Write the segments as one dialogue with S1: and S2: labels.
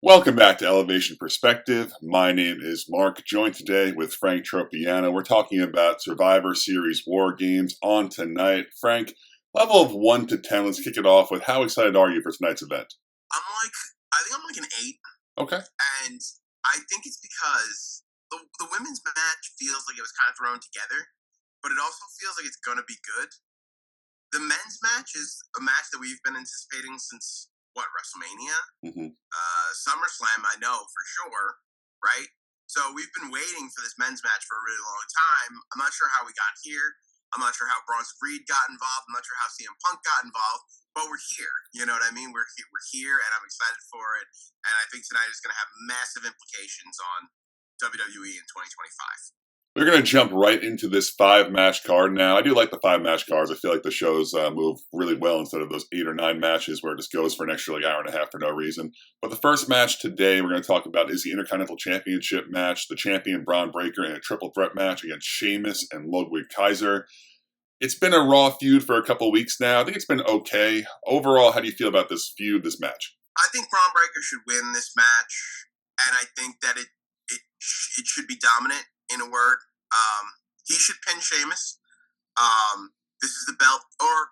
S1: Welcome back to Elevation Perspective. My name is Mark, joined today with Frank Tropiano. We're talking about Survivor Series WarGames on tonight. Frank, level of 1 to 10, let's kick it off with how excited are you for tonight's event?
S2: I think I'm like an 8,
S1: Okay.
S2: and I think it's because the women's match feels like it was kind of thrown together, but it also feels like it's going to be good. The men's match is a match that we've been anticipating since, WrestleMania?
S1: hmm
S2: SummerSlam, I know for sure, right? So we've been waiting for this men's match for a really long time. I'm not sure how we got here. I'm not sure how Bronson Reed got involved. I'm not sure how CM Punk got involved, but we're here. You know what I mean? We're here, and I'm excited for it. And I think tonight is going to have massive implications on WWE in 2025.
S1: We're going to jump right into this 5-match card now. I do like the 5-match cards. I feel like the shows move really well instead of those 8 or 9 matches where it just goes for an extra hour and a half for no reason. But the first match today we're going to talk about is the Intercontinental Championship match. The champion Braun Breaker in a triple threat match against Sheamus and Ludwig Kaiser. It's been a Raw feud for a couple weeks now. I think it's been okay. Overall, how do you feel about this feud, this match?
S2: I think Braun Breaker should win this match, and I think that it should be dominant. In a word, he should pin Sheamus. This is the belt, or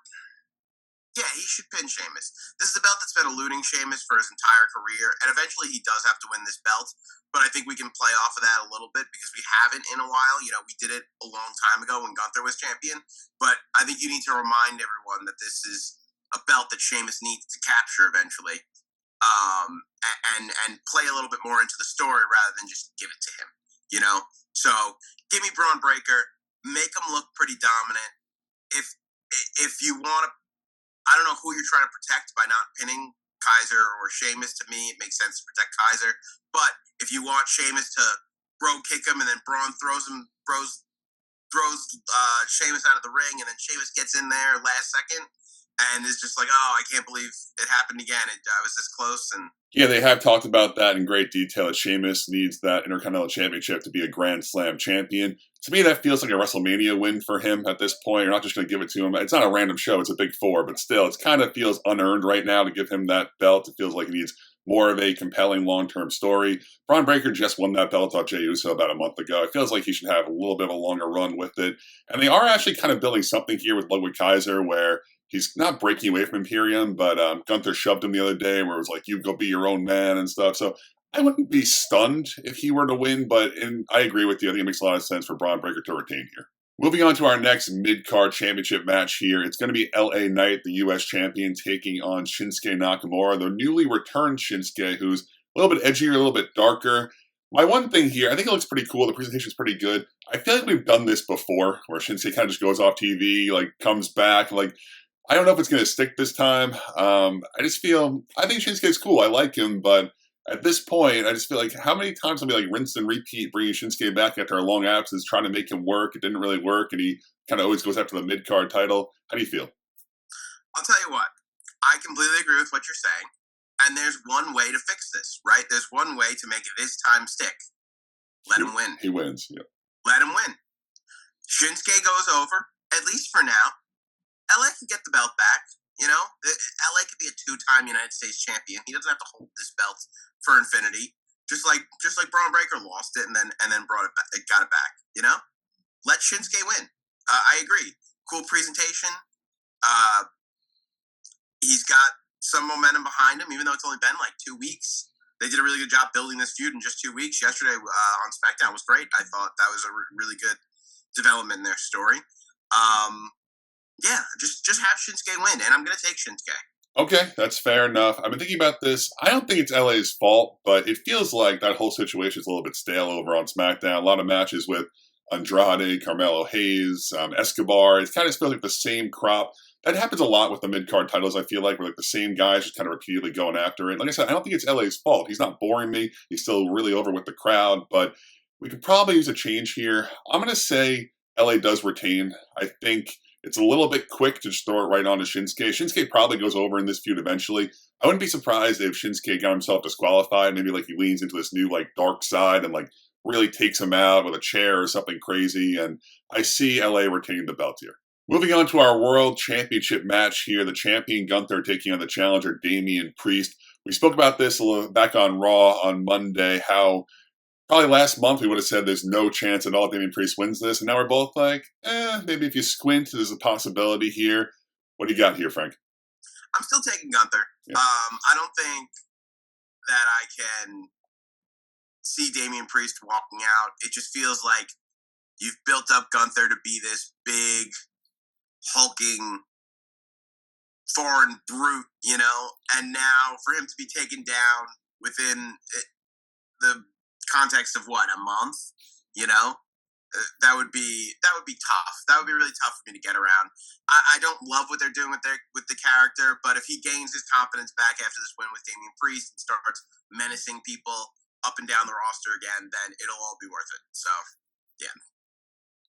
S2: yeah, he should pin Sheamus. This is a belt that's been eluding Sheamus for his entire career, and eventually he does have to win this belt. But I think we can play off of that a little bit because we haven't in a while. You know, we did it a long time ago when Gunther was champion. But I think you need to remind everyone that this is a belt that Sheamus needs to capture eventually, and play a little bit more into the story rather than just give it to him. You know, so give me Braun Breaker, make him look pretty dominant. If you want to, I don't know who you're trying to protect by not pinning Kaiser or Sheamus. To me, it makes sense to protect Kaiser. But if you want Sheamus to road kick him and then Braun throws Sheamus out of the ring, and then Sheamus gets in there last second and is just like, oh, I can't believe it happened again. I was this close. And
S1: Yeah, they have talked about that in great detail. That Sheamus needs that Intercontinental Championship to be a Grand Slam champion. To me, that feels like a WrestleMania win for him at this point. You're not just going to give it to him. It's not a random show. It's a big 4, but still, it kind of feels unearned right now to give him that belt. It feels like he needs more of a compelling long-term story. Braun Breaker just won that belt off Jey Uso about a month ago. It feels like he should have a little bit of a longer run with it. And they are actually kind of building something here with Ludwig Kaiser where he's not breaking away from Imperium, but Gunther shoved him the other day where it was like, you go be your own man and stuff. So I wouldn't be stunned if he were to win, but I agree with you. I think it makes a lot of sense for Braun Breaker to retain here. Moving on to our next mid-card championship match here. It's going to be LA Knight, the U.S. champion, taking on Shinsuke Nakamura, the newly returned Shinsuke, who's a little bit edgier, a little bit darker. My one thing here, I think it looks pretty cool. The presentation's pretty good. I feel like we've done this before, where Shinsuke kind of just goes off TV, like comes back, like I don't know if it's going to stick this time. I think Shinsuke's cool. I like him, but at this point, I just feel like how many times have we like rinsed and repeat bringing Shinsuke back after a long absence, trying to make him work? It didn't really work, and he kind of always goes after the mid-card title. How do you feel?
S2: I'll tell you what, I completely agree with what you're saying. And there's one way to fix this, right? There's one way to make it this time stick. Let him win.
S1: He wins. Yeah.
S2: Let him win. Shinsuke goes over, at least for now. LA can get the belt back. You know, LA could be a 2-time United States champion. He doesn't have to hold this belt for infinity. Just like Braun Breaker lost it and then got it back. You know, let Shinsuke win. I agree. Cool presentation. He's got some momentum behind him, even though it's only been like 2 weeks. They did a really good job building this feud in just 2 weeks. Yesterday on SmackDown was great. I thought that was a really good development in their story. Yeah, just have Shinsuke win, and I'm going to take Shinsuke.
S1: Okay, that's fair enough. I've been thinking about this. I don't think it's LA's fault, but it feels like that whole situation is a little bit stale over on SmackDown. A lot of matches with Andrade, Carmelo Hayes, Escobar. It kind of feels like the same crop. That happens a lot with the mid-card titles, I feel like, where like the same guys just kind of repeatedly going after it. Like I said, I don't think it's LA's fault. He's not boring me. He's still really over with the crowd, but we could probably use a change here. I'm going to say LA does retain. I think it's a little bit quick to just throw it right on to Shinsuke. Shinsuke probably goes over in this feud eventually. I wouldn't be surprised if Shinsuke got himself disqualified. Maybe like he leans into this new like dark side and like really takes him out with a chair or something crazy. And I see LA retaining the belt here. Moving on to our World Championship match here. The champion Gunther taking on the challenger Damian Priest. We spoke about this a little back on Raw on Monday, how probably last month we would have said there's no chance at all Damian Priest wins this, and now we're both like, maybe if you squint, there's a possibility here. What do you got here, Frank?
S2: I'm still taking Gunther.
S1: Yeah.
S2: I don't think that I can see Damian Priest walking out. It just feels like you've built up Gunther to be this big, hulking, foreign brute, and now for him to be taken down within the context of what, a month, that would be tough. That would be really tough for me to get around. I don't love what they're doing with the character, but if he gains his confidence back after this win with Damian Priest and starts menacing people up and down the roster again, then it'll all be worth it. So, yeah.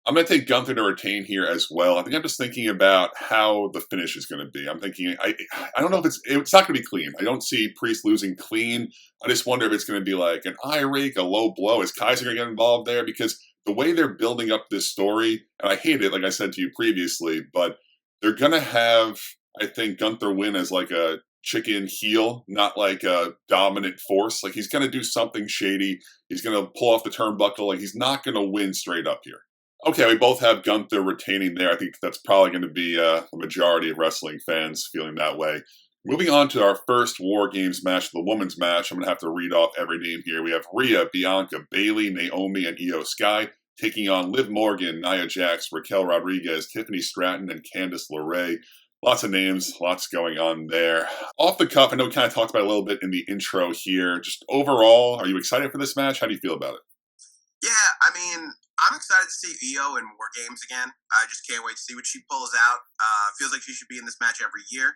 S1: I'm going to take Gunther to retain here as well. I think I'm just thinking about how the finish is going to be. I'm thinking, I don't know if it's not going to be clean. I don't see Priest losing clean. I just wonder if it's going to be like an eye rake, a low blow. Is Kaiser going to get involved there? Because the way they're building up this story, and I hate it, like I said to you previously, but they're going to have, I think, Gunther win as like a chicken heel, not like a dominant force. Like he's going to do something shady. He's going to pull off the turnbuckle. Like he's not going to win straight up here. Okay, we both have Gunther retaining there. I think that's probably going to be the majority of wrestling fans feeling that way. Moving on to our first WarGames match, the women's match. I'm going to have to read off every name here. We have Rhea, Bianca, Bayley, Naomi, and Io Sky taking on Liv Morgan, Nia Jax, Raquel Rodriguez, Tiffany Stratton, and Candice LeRae. Lots of names, lots going on there. Off the cuff, I know we kind of talked about it a little bit in the intro here. Just overall, are you excited for this match? How do you feel about it?
S2: Yeah, I mean, I'm excited to see Io in WarGames again. I just can't wait to see what she pulls out. Feels like she should be in this match every year.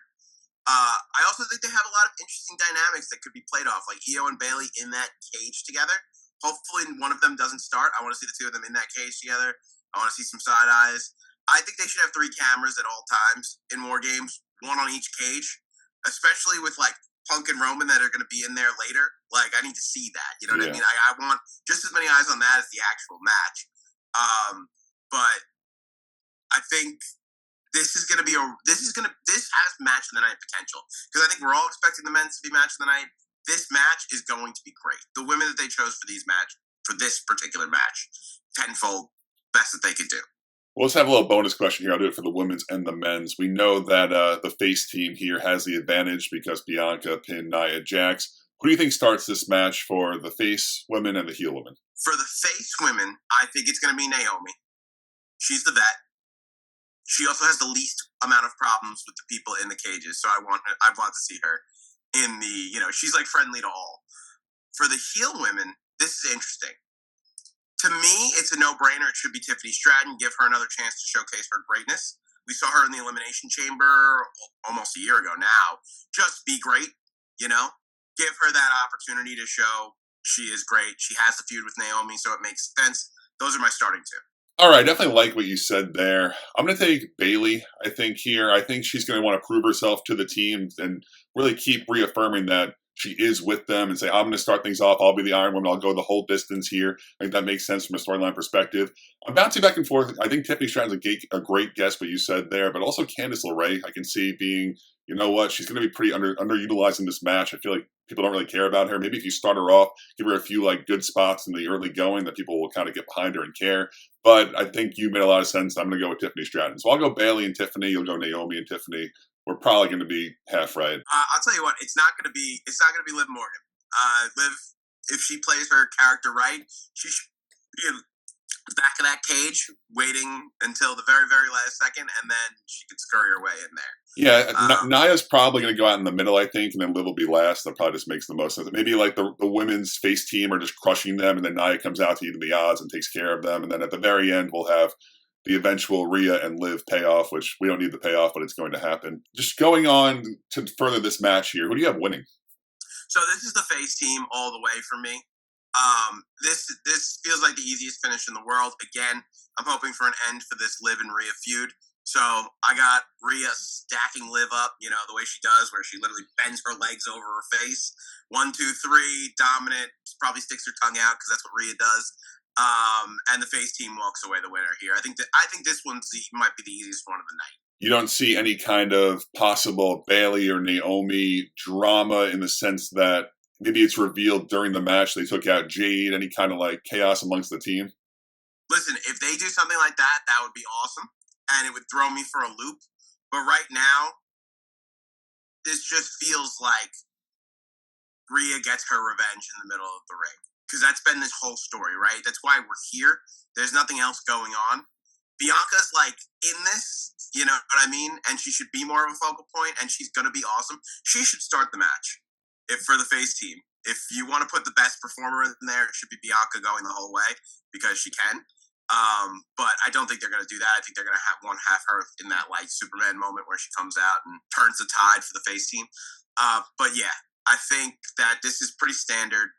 S2: I also think they have a lot of interesting dynamics that could be played off, like Io and Bayley in that cage together. Hopefully one of them doesn't start. I want to see the two of them in that cage together. I want to see some side eyes. I think they should have 3 cameras at all times in WarGames, one on each cage, especially with like Punk and Roman that are going to be in there later. Like, I need to see that. You know what I mean? I want just as many eyes on that as the actual match. But I think this has match of the night potential, because I think we're all expecting the men's to be match of the night. This match is going to be great. The women that they chose for this particular match, tenfold best that they could do.
S1: Well, let's have a little bonus question here. I'll do it for the women's and the men's. We know that the face team here has the advantage because Bianca pinned Nia Jax. Who do you think starts this match for the face women and the heel women?
S2: For the face women, I think it's going to be Naomi. She's the vet. She also has the least amount of problems with the people in the cages, so I want to see her in the, she's like friendly to all. For the heel women, this is interesting. To me, it's a no-brainer. It should be Tiffany Stratton. Give her another chance to showcase her greatness. We saw her in the Elimination Chamber almost a year ago now. Just be great, Give her that opportunity to show she is great. She has the feud with Naomi, so it makes sense. Those are my starting 2.
S1: All right, definitely like what you said there. I'm going to take Bayley, I think, here. I think she's going to want to prove herself to the team and really keep reaffirming that she is with them and say, I'm going to start things off. I'll be the Iron Woman. I'll go the whole distance here. I think that makes sense from a storyline perspective. I'm bouncing back and forth. I think Tiffany Stratton's a great guess, what you said there, but also Candice LeRae, I can see being, she's going to be pretty underutilized in this match. I feel like people don't really care about her. Maybe if you start her off, give her a few good spots in the early going that people will kind of get behind her and care. But I think you made a lot of sense. I'm going to go with Tiffany Stratton. So I'll go Bayley and Tiffany. You'll go Naomi and Tiffany. We're probably going to be half right.
S2: I'll tell you what, it's not going to be Liv Morgan. Liv, if she plays her character right, she should be in the back of that cage, waiting until the very, very last second, and then she could scurry her way in there.
S1: Yeah, Nia's probably going to go out in the middle, I think, and then Liv will be last. That probably just makes the most sense. Maybe the women's face team are just crushing them, and then Nia comes out to even the odds and takes care of them, and then at the very end we'll have the eventual Rhea and Liv payoff, which we don't need the payoff, but it's going to happen. Just going on to further this match here, who do you have winning?
S2: So this is the face team all the way for me. This feels like the easiest finish in the world. Again, I'm hoping for an end for this Liv and Rhea feud. So I got Rhea stacking Liv up, the way she does, where she literally bends her legs over her face. 1, 2, 3, dominant. Probably sticks her tongue out because that's what Rhea does. And the face team walks away the winner here. I think this might be the easiest one of the night.
S1: You don't see any kind of possible Bailey or Naomi drama in the sense that maybe it's revealed during the match they took out Jade, any kind of like chaos amongst the team?
S2: Listen, if they do something like that, that would be awesome, and it would throw me for a loop. But right now, this just feels like Rhea gets her revenge in the middle of the ring. Because that's been this whole story, right? That's why we're here. There's nothing else going on. Bianca's like in this, you know what I mean? And she should be more of a focal point, and she's going to be awesome. She should start the match for the face team. If you want to put the best performer in there, it should be Bianca going the whole way because she can. But I don't think they're going to do that. I think they're going to have her in that like Superman moment where she comes out and turns the tide for the face team. But yeah, I think that this is pretty standard.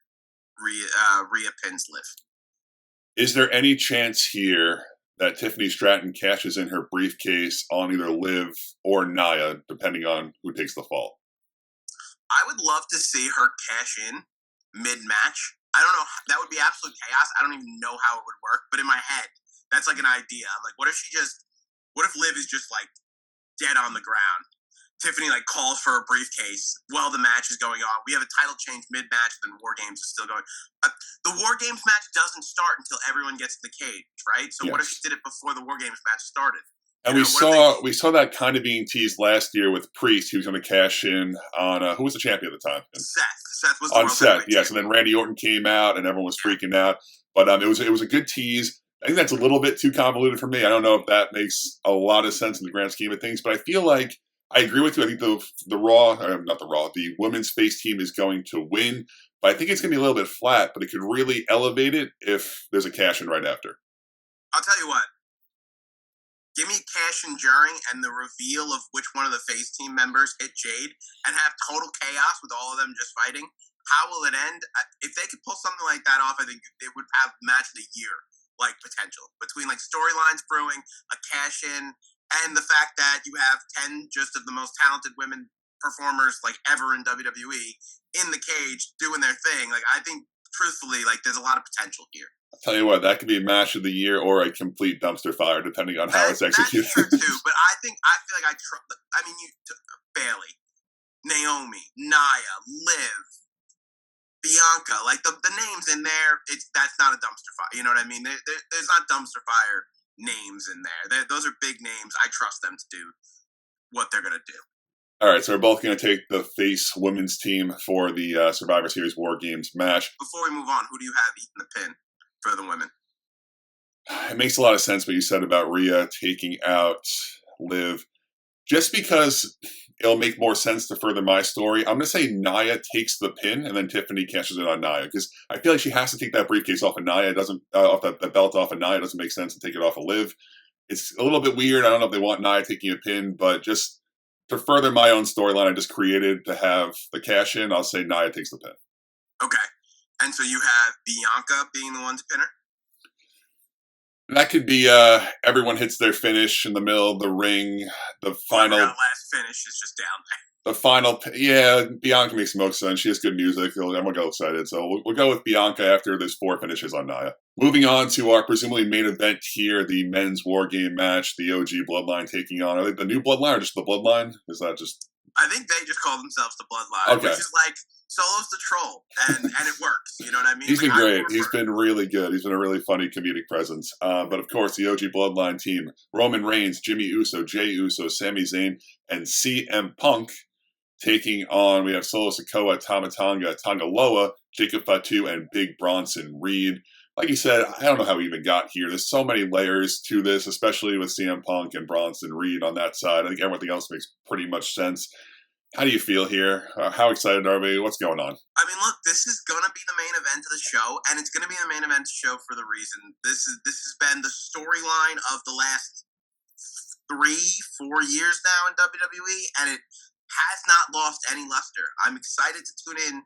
S2: Rhea pins Liv.
S1: Is there any chance here that Tiffany Stratton cashes in her briefcase on either Liv or Nia, depending on who takes the fall?
S2: I would love to see her cash in mid-match. I don't know. That would be absolute chaos. I don't even know how it would work. But in my head, that's like an idea. I'm like, what if Liv is just like dead on the ground? Tiffany like calls for a briefcase while the match is going on. We have a title change mid-match, then WarGames is still going. The WarGames match doesn't start until everyone gets in the cage, right? So What if she did it before the WarGames match started?
S1: And we saw that kind of being teased last year with Priest, who was going to cash in on who was the champion at the time?
S2: Seth. Seth was the
S1: on Seth. Yes,
S2: champion.
S1: And then Randy Orton came out, and everyone was freaking out. But it was a good tease. I think that's a little bit too convoluted for me. I don't know if that makes a lot of sense in the grand scheme of things, but I feel like I agree with you. I think the women's face team is going to win, but I think it's going to be a little bit flat. But it could really elevate it if there's a cash in right after.
S2: I'll tell you what. Give me cash in during and the reveal of which one of the face team members hit Jade and have total chaos with all of them just fighting. How will it end? If they could pull something like that off, I think it would have match of the year like potential between like storylines brewing, a cash in, and the fact that you have 10 just of the most talented women performers like ever in WWE in the cage doing their thing. Like I think truthfully, like there's a lot of potential here.
S1: I'll tell you what, that could be match of the year or a complete dumpster fire, depending on how it's executed.
S2: That's true too, but I feel like Bailey, Naomi, Nia, Liv, Bianca, like the names in there. That's not a dumpster fire. You know what I mean? There's not dumpster fire names in there. Those are big names. I trust them to do what they're gonna do.
S1: All right, so we're both going to take the face women's team for the Survivor Series WarGames match.
S2: Before we move on, who do you have eating the pin for the women?
S1: It makes a lot of sense what you said about Rhea taking out Liv. Just because it'll make more sense to further my story, I'm going to say Nia takes the pin and then Tiffany cashes it on Nia because I feel like she has to take that briefcase off of Nia. It doesn't off the belt off of Nia. It doesn't make sense to take it off of Liv. It's a little bit weird. I don't know if they want Nia taking a pin, but just to further my own storyline I just created to have the cash in, I'll say Nia takes the pin.
S2: Okay. And so you have Bianca being the one to pin her?
S1: That could be everyone hits their finish in the middle of the ring. The final
S2: last finish is just down there.
S1: The final, Bianca makes the most sense. She has good music. Everyone got excited. So we'll go with Bianca after there's 4 finishes on Nia. Moving on to our presumably main event here, the men's war game match, the OG Bloodline taking on, are they the new Bloodline or just the Bloodline? Is that just...
S2: I think they just call themselves the Bloodline, which is like Solo's the troll, and it works. You know what I mean?
S1: He's been great. He's been really good. He's been a really funny comedic presence. But of course, the OG Bloodline team, Roman Reigns, Jimmy Uso, Jey Uso, Sami Zayn, and CM Punk taking on, we have Solo Sikoa, Tama Tonga, Tonga Loa, Jacob Fatu, and Big Bronson Reed. Like you said, I don't know how we even got here. There's so many layers to this, especially with CM Punk and Bronson Reed on that side. I think everything else makes pretty much sense. How do you feel here? How excited are we? What's going on?
S2: I mean, look, this is going to be the main event of the show, and it's going to be the main event of the show for the reason. This has been the storyline of the last 3-4 years now in WWE, and it has not lost any luster. I'm excited to tune in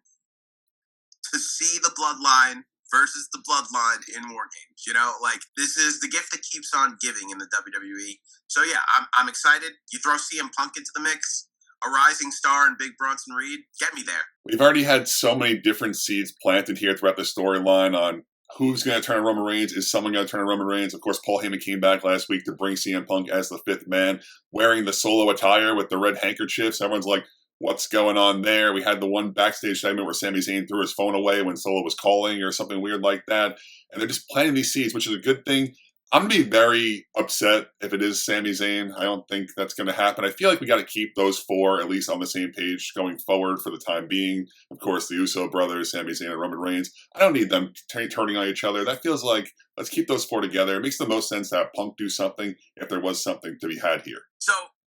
S2: to see the Bloodline versus the Bloodline in WarGames. You know, like, this is the gift that keeps on giving in the WWE. So, yeah, I'm excited. You throw CM Punk into the mix, a rising star and Big Bronson Reed, get me there.
S1: We've already had so many different seeds planted here throughout the storyline on Who's going to turn on Roman Reigns? Is someone going to turn on Roman Reigns? Of course, Paul Heyman came back last week to bring CM Punk as the fifth man, wearing the Solo attire with the red handkerchiefs. Everyone's like, what's going on there? We had the one backstage segment where Sami Zayn threw his phone away when Solo was calling or something weird like that. And they're just planting these seeds, which is a good thing. I'm going to be very upset if it is Sami Zayn. I don't think that's going to happen. I feel like we got to keep those four at least on the same page going forward for the time being. Of course, the Uso brothers, Sami Zayn and Roman Reigns. I don't need them turning on each other. That feels like, let's keep those four together. It makes the most sense to have Punk do something if there was something to be had here.
S2: So,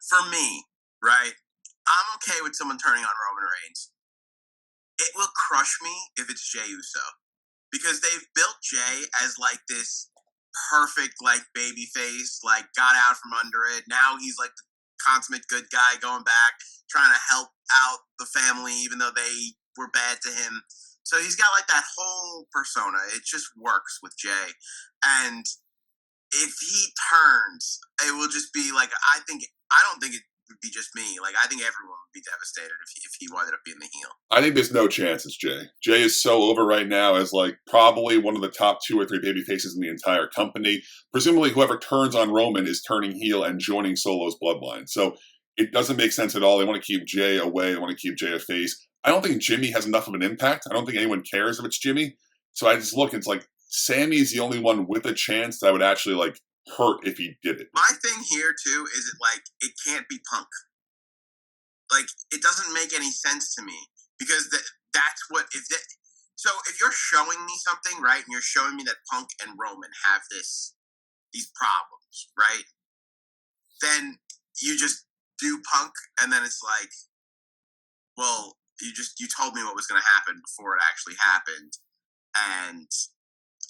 S2: for me, right, I'm okay with someone turning on Roman Reigns. It will crush me if it's Jey Uso. Because they've built Jey as like this perfect like baby face, like got out from under it. Now he's like the consummate good guy going back, trying to help out the family even though they were bad to him. So he's got like that whole persona. It just works with Jey. And if he turns, it will just be like, I don't think it would be just me. Like, I think everyone would be devastated if he wound up being the heel.
S1: I think there's no chance it's Jey. Jey is so over right now as like probably one of the top 2 or 3 baby faces in the entire company. Presumably whoever turns on Roman is turning heel and joining Solo's bloodline. So it doesn't make sense at all. They want to keep Jey away. They want to keep Jey a face. I don't think Jimmy has enough of an impact. I don't think anyone cares if it's Jimmy. So I just look, it's like Sammy's the only one with a chance that would actually like hurt if he did it.
S2: My thing here too is it can't be Punk. Like, it doesn't make any sense to me because that's what so if you're showing me something, right, and you're showing me that Punk and Roman have these problems, right, then you just do Punk and then it's like, well, you told me what was going to happen before it actually happened, and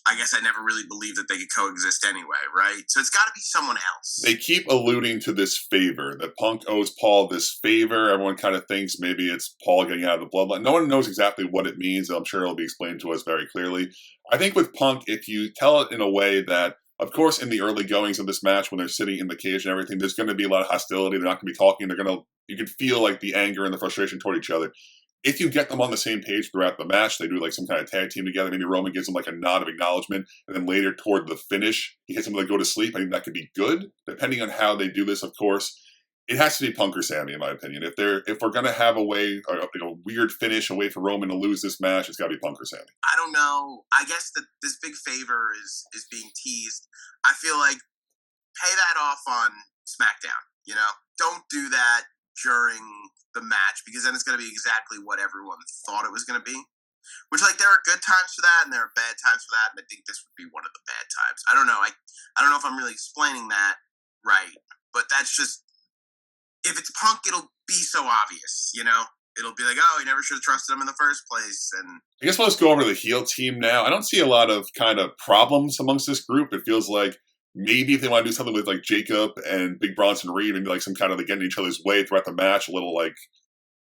S2: I guess I never really believed that they could coexist anyway, right? So it's got to be someone else.
S1: They keep alluding to this favor, that Punk owes Paul this favor. Everyone kind of thinks maybe it's Paul getting out of the bloodline. No one knows exactly what it means. I'm sure it'll be explained to us very clearly. I think with Punk, if you tell it in a way that, of course, in the early goings of this match, when they're sitting in the cage and everything, there's going to be a lot of hostility. They're not going to be talking. You can feel like the anger and the frustration toward each other. If you get them on the same page throughout the match, they do like some kind of tag team together. Maybe Roman gives them like a nod of acknowledgement, and then later toward the finish, he hits them to go to sleep. I think that could be good, depending on how they do this. Of course, it has to be Punk or Sammy, in my opinion. If we're gonna have a weird finish, a way for Roman to lose this match, it's got to be Punk or Sammy.
S2: I don't know. I guess that this big favor is being teased. I feel like pay that off on SmackDown. You know, don't do that during the match because then it's going to be exactly what everyone thought it was going to be. Which, like, there are good times for that and there are bad times for that, and I think this would be one of the bad times. I don't know. I don't know if I'm really explaining that right, but that's just, if it's Punk, it'll be so obvious, you know? It'll be like, oh, you never should have trusted him in the first place. And
S1: I guess let's go over to the heel team now. I don't see a lot of kind of problems amongst this group. It feels like maybe if they want to do something with like Jacob and Big Bronson Reed, maybe like some kind of like getting each other's way throughout the match, a little like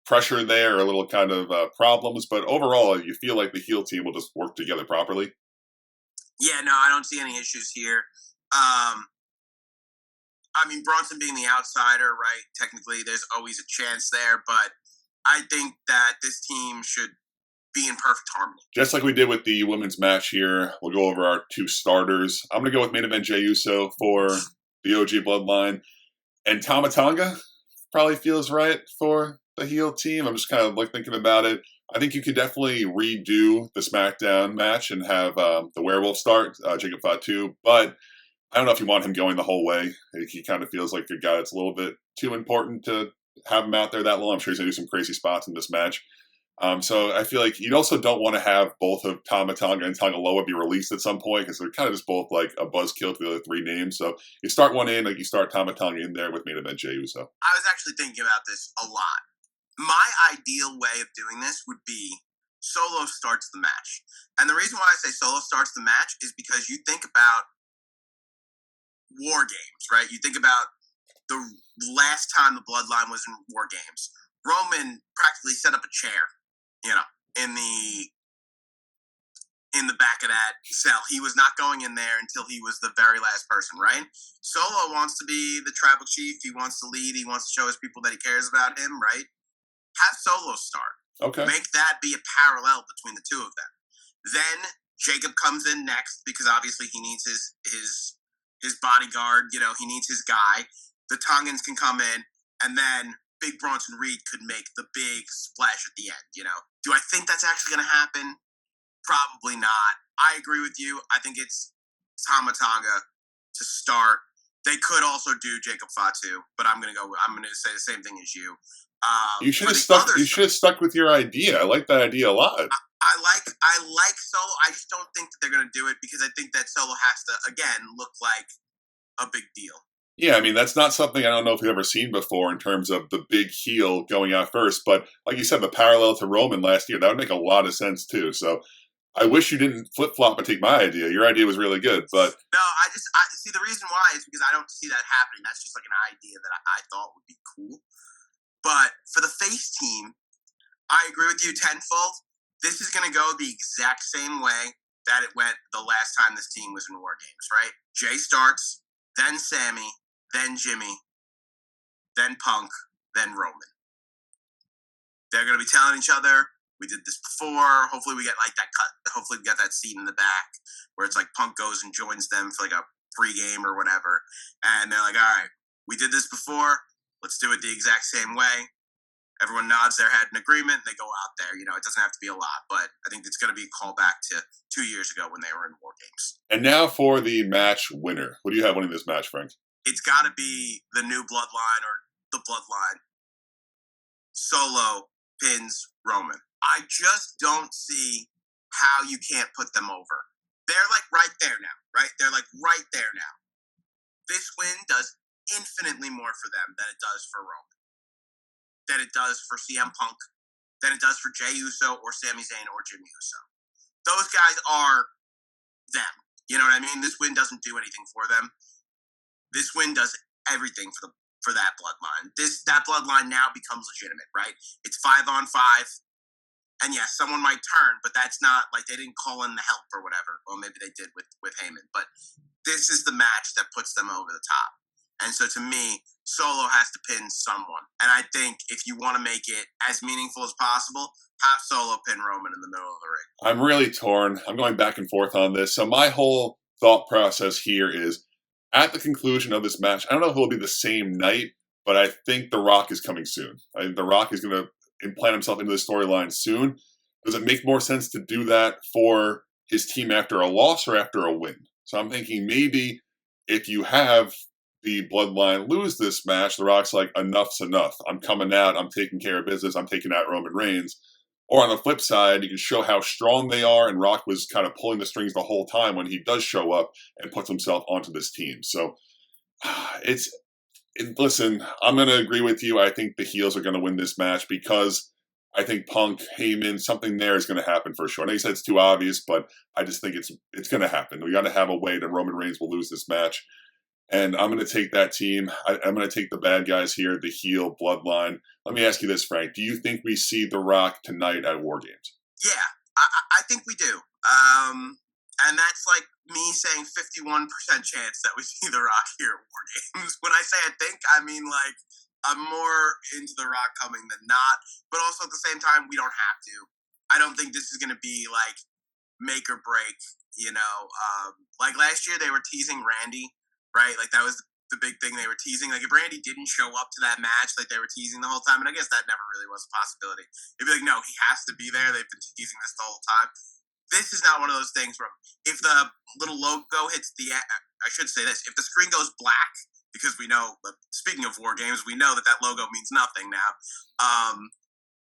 S1: pressure there, a little kind of problems. But overall, you feel like the heel team will just work together properly.
S2: Yeah, no, I don't see any issues here. I mean, Bronson being the outsider, right? Technically, there's always a chance there, but I think that this team should be in perfect harmony.
S1: Just like we did with the women's match here, we'll go over our 2 starters. I'm going to go with main event Jey Uso for the OG Bloodline. And Tama Tonga probably feels right for the heel team. I'm just kind of like thinking about it. I think you could definitely redo the SmackDown match and have the Werewolf start, Jacob Fatu. But I don't know if you want him going the whole way. He kind of feels like a guy that's a little bit too important to have him out there that long. I'm sure he's going to do some crazy spots in this match. So I feel like you also don't want to have both of Tama Tonga and Tonga Loa be released at some point because they're kind of just both like a buzzkill to the other 3 names. So you start one in, like you start Tama Tonga in there with main event Jey Uso.
S2: I was actually thinking about this a lot. My ideal way of doing this would be Solo starts the match. And the reason why I say Solo starts the match is because you think about WarGames, right? You think about the last time the Bloodline was in WarGames. Roman practically set up a chair, you know, in the back of that cell. He was not going in there until he was the very last person, right? Solo wants to be the tribal chief. He wants to lead. He wants to show his people that he cares about him, right? Have Solo start.
S1: Okay.
S2: Make that be a parallel between the two of them. Then Jacob comes in next because obviously he needs his bodyguard. You know, he needs his guy. The Tongans can come in, and then Big Bronson Reed could make the big splash at the end. You know, do I think that's actually going to happen? Probably not. I agree with you. I think it's Tama Tonga to start. They could also do Jacob Fatu, but I'm gonna say the same thing as you.
S1: You should have stuck. You should have stuck with your idea. I like that idea a lot.
S2: I like Solo. I just don't think that they're gonna do it because I think that Solo has to again look like a big deal.
S1: Yeah, I mean that's not something I don't know if we've ever seen before in terms of the big heel going out first. But like you said, the parallel to Roman last year that would make a lot of sense too. So I wish you didn't flip flop and take my idea. Your idea was really good, but
S2: no, I see the reason why is because I don't see that happening. That's just like an idea that I thought would be cool. But for the face team, I agree with you tenfold. This is going to go the exact same way that it went the last time this team was in WarGames, right? Jay starts, then Sammy, then Jimmy, then Punk, then Roman. They're going to be telling each other, we did this before. Hopefully we get like that cut. Hopefully we get that scene in the back where it's like Punk goes and joins them for like a pregame or whatever. And they're like, all right, we did this before. Let's do it the exact same way. Everyone nods their head in agreement. And they go out there. You know, it doesn't have to be a lot, but I think it's going to be a callback to 2 years ago when they were in WarGames.
S1: And now for the match winner. Who do you have winning this match, Frank?
S2: It's got to be the new bloodline or the bloodline. Solo pins Roman. I just don't see how you can't put them over. They're like right there now, right? They're like right there now. This win does infinitely more for them than it does for Roman, than it does for CM Punk, than it does for Jey Uso or Sami Zayn or Jimmy Uso. Those guys are them. You know what I mean? This win doesn't do anything for them. This win does everything for that bloodline. That bloodline now becomes legitimate, right? It's 5-on-5. And yes, someone might turn, but that's not like they didn't call in the help or whatever. Well, maybe they did with Heyman. But this is the match that puts them over the top. And so to me, Solo has to pin someone. And I think if you want to make it as meaningful as possible, have Solo pin Roman in the middle of the ring.
S1: I'm really torn. I'm going back and forth on this. So my whole thought process here is at the conclusion of this match, I don't know if it'll be the same night, but I think The Rock is coming soon. I think The Rock is going to implant himself into the storyline soon. Does it make more sense to do that for his team after a loss or after a win? So I'm thinking maybe if you have the bloodline lose this match, The Rock's like, enough's enough. I'm coming out. I'm taking care of business. I'm taking out Roman Reigns. Or on the flip side, you can show how strong they are, and Rock was kind of pulling the strings the whole time when he does show up and puts himself onto this team. So listen, I'm going to agree with you. I think the heels are going to win this match because I think Punk, Heyman, something there is going to happen for sure. I know you said it's too obvious, but I just think it's going to happen. We got to have a way that Roman Reigns will lose this match. And I'm going to take that team. I'm going to take the bad guys here, the heel bloodline. Let me ask you this, Frank. Do you think we see The Rock tonight at WarGames?
S2: Yeah, I think we do. And that's like me saying 51% chance that we see The Rock here at WarGames. When I say I think, I mean like I'm more into The Rock coming than not. But also at the same time, we don't have to. I don't think this is going to be like make or break, you know. Like last year they were teasing Randy, right? Like that was the big thing they were teasing. Like if Randy didn't show up to that match, like they were teasing the whole time, and I guess that never really was a possibility. It'd be like, no, he has to be there. They've been teasing this the whole time. This is not one of those things where if the little logo hits I should say this, if the screen goes black, because we know, speaking of WarGames, we know that logo means nothing now.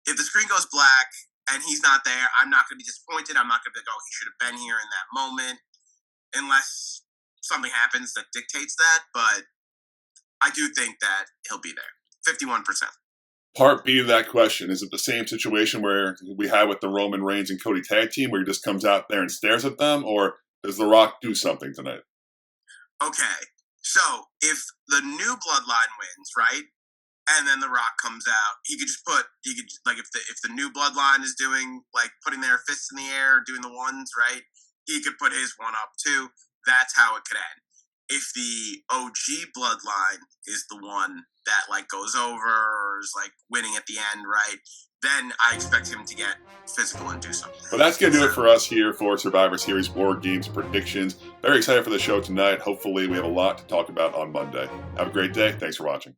S2: If the screen goes black and he's not there, I'm not going to be disappointed. I'm not going to be like, oh, he should have been here in that moment, unless something happens that dictates that. But I do think that he'll be there. 51%.
S1: Part B of that question, is it the same situation where we had with the Roman Reigns and Cody tag team where he just comes out there and stares at them, or does The Rock do something tonight?
S2: Okay, so if the new bloodline wins, right, and then The Rock comes out, if the new bloodline is doing like putting their fists in the air, doing the ones, right, he could put his one up too. That's how it could end. If the OG bloodline is the one that like goes over or is like winning at the end, right, then I expect him to get physical and do something.
S1: But that's going to do it for us here for Survivor Series WarGames predictions. Very excited for the show tonight. Hopefully we have a lot to talk about on Monday. Have a great day. Thanks for watching.